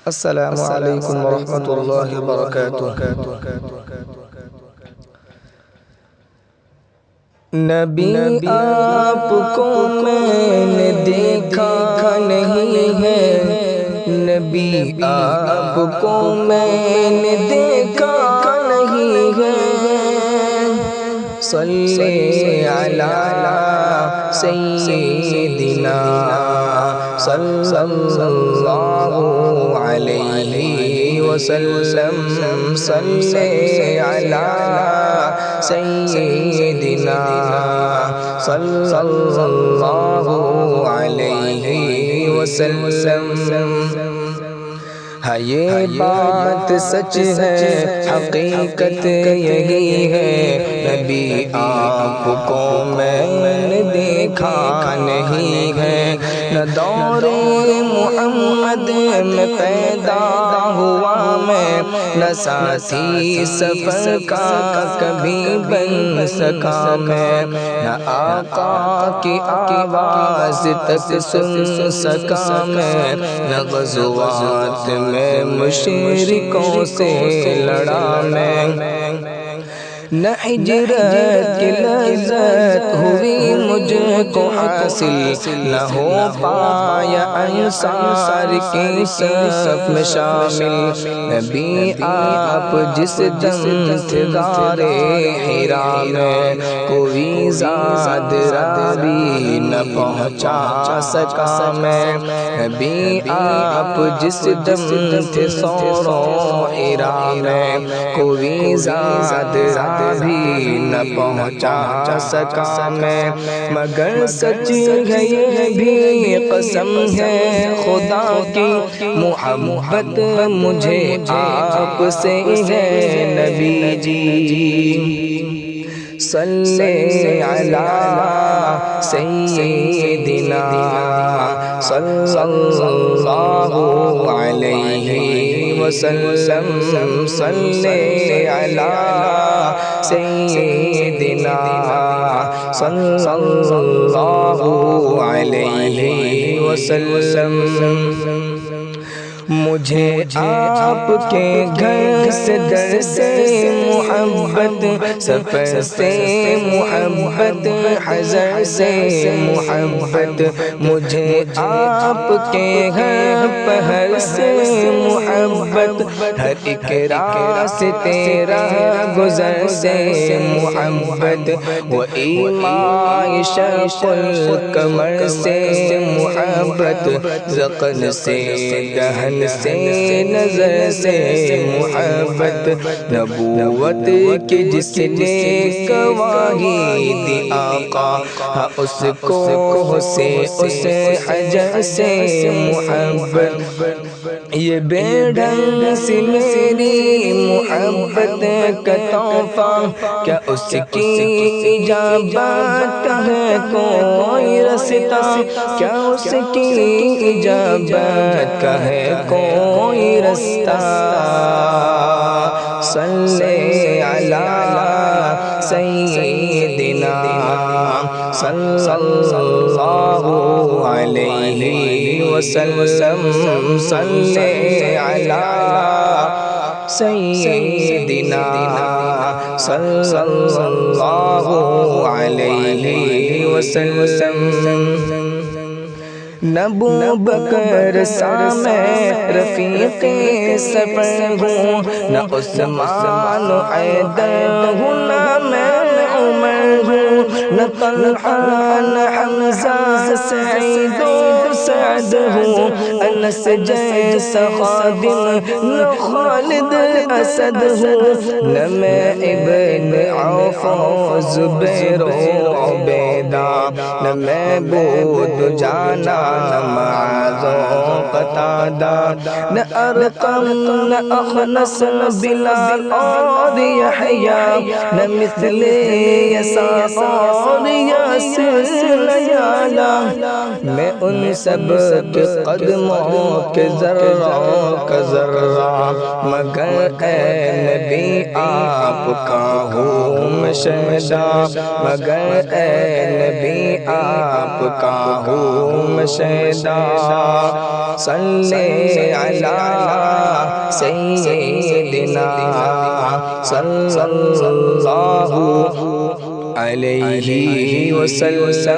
السلام علیکم ورحمۃ اللہ وبرکاتہ۔ نبی آپ کو میں نے دیکھا نہیں ہے، نبی آپ کو میں نے دیکھا نہیں ہے، صلی علی سیدنا صلی اللہ علیہ وسلم، صلی علی سیدنا صلی اللہ علیہ وسلم۔ ہاں یہ بات سچ ہے، حقیقت یہی ہے، نبی آپ کو میں نے دیکھا نہیں ہے، نہ دور محمد میں پیدا ہوا میں، نہ ساتھی سفر کا کبھی بن سکا میں، نہ آقا کی آواز تک سن سکا میں، نہ غزوات میں مشرکوں سے لڑا میں، نہ ہجرت کی لذت ہوئی مجھ کو حاصل، نہ ہو پایا انصار کی صف میں شامل، نبی آپ جس دم تھے غار حرا میں، کوئی زاد راوی نہ پہنچا سکا میں، نبی آپ جس دم تھے سور حرا میں، کوئی زاد بھی نہ پہنچا سکا میں، مگر سچ ہے یہ بھی قسم ہے خدا کی، محبت مجھے آپ سے ہے نبی جی، صلی علی سیدنا صلی اللہ علیہ وسلم، صلی علی سیدنا صلی اللہ علیہ وسلم۔ مجھے آپ کے گھر سے در سے محبت، سفر سے محبت، حضر سے محبت، مجھے آپ کے گھر پہر سے محبت، ہر ایک راستے راہ گزر سے محبت، وہ ایمان شرف القمر سے محبت، ذقن سے دہن سے نظر سے محبت، نبوت کی جس نے گواہی دی آقا، اس کو سے اس حجر سے محبت، یہ بے ڈھنگ سی میری محبت کا تحفہ، کیا اس کی اجابت ہے کوئی رستہ، کیا اس کی اجابت کا ہے کوئی رستہ، صلی علی سیدنا صلی اللہ علیہ وسلم، صلی علی سیدنا صلی اللہ علیہ وسلم۔ نہ ابوبکر سا میں رفیق سفر ہوں، نہ عثمان و حیدر ہوں، نہ میں عمر ہوں، نہ طلحہ نہ حمزہ سعید و سعد ہوں، انس جیسا خادم نہ خالد اسد ہوں، نہ میں ابن عوف و زبیر و عبیدہ، نہ میں بود جانا نہ معاذ و قتادہ، نہ ارقم نہ اخنس نہ بلال اور یحییٰ، نہ مثل یساع اور یاسر لیالا، میں ان سب کے قدموں کے ذرہ کا ذرہ، مگر اے نبی آپ کا ہوں میں شہدا، مگر اے بھی آپ کا ہوں مشہدا صلی علی سیدنا صلی اللہ علیہ وسلم